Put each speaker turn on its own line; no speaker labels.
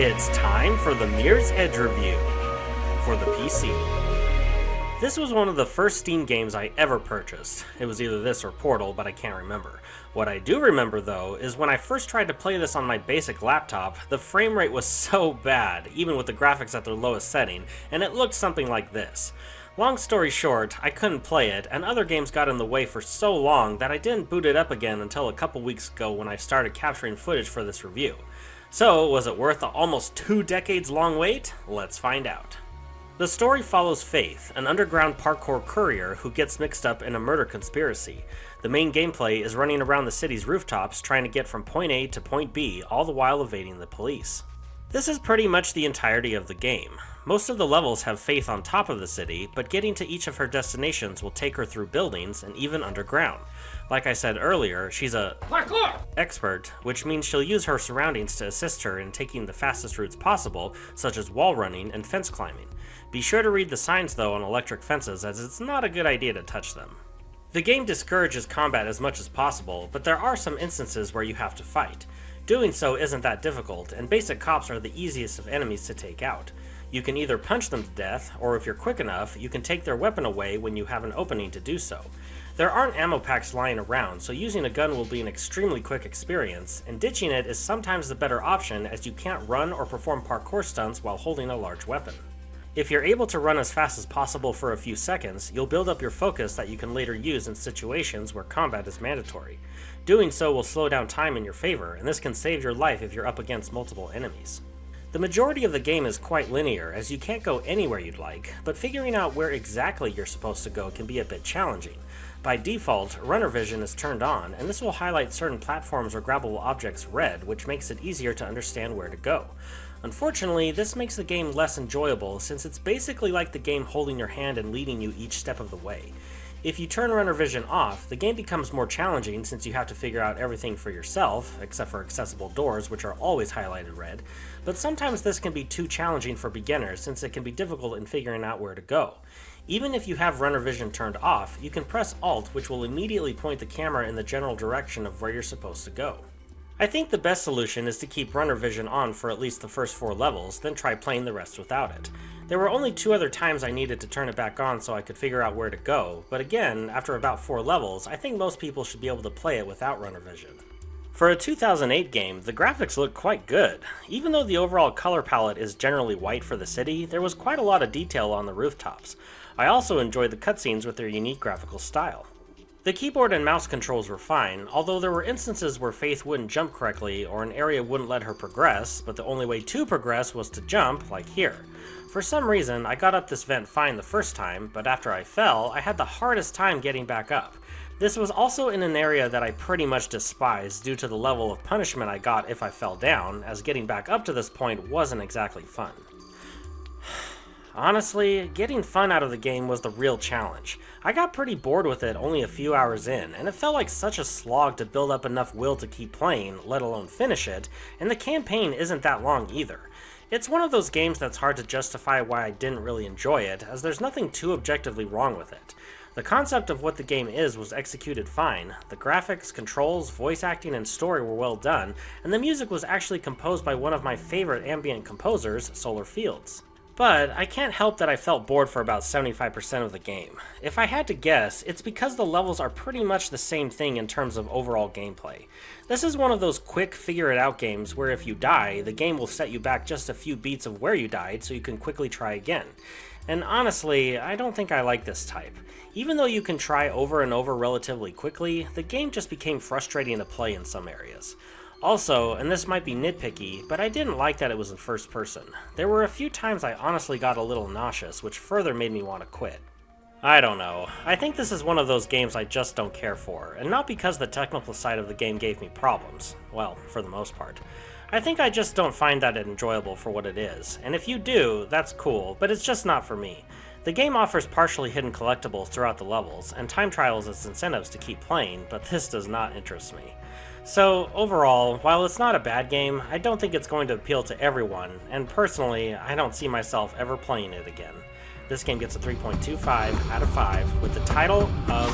It's time for the Mirror's Edge review for the PC. This was one of the first Steam games I ever purchased. It was either this or Portal, but I can't remember. What I do remember though is when I first tried to play this on my basic laptop, the frame rate was so bad, even with the graphics at their lowest setting, and it looked something like this. Long story short, I couldn't play it, and other games got in the way for so long that I didn't boot it up again until a couple weeks ago when I started capturing footage for this review. So, was it worth the almost 2 decades long wait? Let's find out. The story follows Faith, an underground parkour courier who gets mixed up in a murder conspiracy. The main gameplay is running around the city's rooftops trying to get from point A to point B, all the while evading the police. This is pretty much the entirety of the game. Most of the levels have Faith on top of the city, but getting to each of her destinations will take her through buildings and even underground. Like I said earlier, she's a parkour expert, which means she'll use her surroundings to assist her in taking the fastest routes possible, such as wall running and fence climbing. Be sure to read the signs though on electric fences, as it's not a good idea to touch them. The game discourages combat as much as possible, but there are some instances where you have to fight. Doing so isn't that difficult, and basic cops are the easiest of enemies to take out. You can either punch them to death, or if you're quick enough, you can take their weapon away when you have an opening to do so. There aren't ammo packs lying around, so using a gun will be an extremely quick experience, and ditching it is sometimes the better option as you can't run or perform parkour stunts while holding a large weapon. If you're able to run as fast as possible for a few seconds, you'll build up your focus that you can later use in situations where combat is mandatory. Doing so will slow down time in your favor, and this can save your life if you're up against multiple enemies. The majority of the game is quite linear, as you can't go anywhere you'd like, but figuring out where exactly you're supposed to go can be a bit challenging. By default, runner vision is turned on, and this will highlight certain platforms or grabbable objects red, which makes it easier to understand where to go. Unfortunately, this makes the game less enjoyable, since it's basically like the game holding your hand and leading you each step of the way. If you turn runner vision off, the game becomes more challenging since you have to figure out everything for yourself, except for accessible doors, which are always highlighted red, but sometimes this can be too challenging for beginners since it can be difficult in figuring out where to go. Even if you have runner vision turned off, you can press Alt, which will immediately point the camera in the general direction of where you're supposed to go. I think the best solution is to keep runner vision on for at least the first 4 levels, then try playing the rest without it. There were only 2 other times I needed to turn it back on so I could figure out where to go, but again, after about 4 levels, I think most people should be able to play it without runner vision. For a 2008 game, the graphics look quite good. Even though the overall color palette is generally white for the city, there was quite a lot of detail on the rooftops. I also enjoyed the cutscenes with their unique graphical style. The keyboard and mouse controls were fine, although there were instances where Faith wouldn't jump correctly or an area wouldn't let her progress, but the only way to progress was to jump, like here. For some reason, I got up this vent fine the first time, but after I fell, I had the hardest time getting back up. This was also in an area that I pretty much despised due to the level of punishment I got if I fell down, as getting back up to this point wasn't exactly fun. Honestly, getting fun out of the game was the real challenge. I got pretty bored with it only a few hours in, and it felt like such a slog to build up enough will to keep playing, let alone finish it, and the campaign isn't that long either. It's one of those games that's hard to justify why I didn't really enjoy it, as there's nothing too objectively wrong with it. The concept of what the game is was executed fine, the graphics, controls, voice acting, and story were well done, and the music was actually composed by one of my favorite ambient composers, Solar Fields. But I can't help that I felt bored for about 75% of the game. If I had to guess, it's because the levels are pretty much the same thing in terms of overall gameplay. This is one of those quick figure-it-out games where if you die, the game will set you back just a few beats of where you died so you can quickly try again. And honestly, I don't think I like this type. Even though you can try over and over relatively quickly, the game just became frustrating to play in some areas. Also, and this might be nitpicky, but I didn't like that it was in first person. There were a few times I honestly got a little nauseous, which further made me want to quit. I don't know. I think this is one of those games I just don't care for, and not because the technical side of the game gave me problems. Well, for the most part. I think I just don't find that enjoyable for what it is, and if you do, that's cool, but it's just not for me. The game offers partially hidden collectibles throughout the levels, and time trials as incentives to keep playing, but this does not interest me. So, overall, while it's not a bad game, I don't think it's going to appeal to everyone, and personally, I don't see myself ever playing it again. This game gets a 3.25 out of 5 with the title of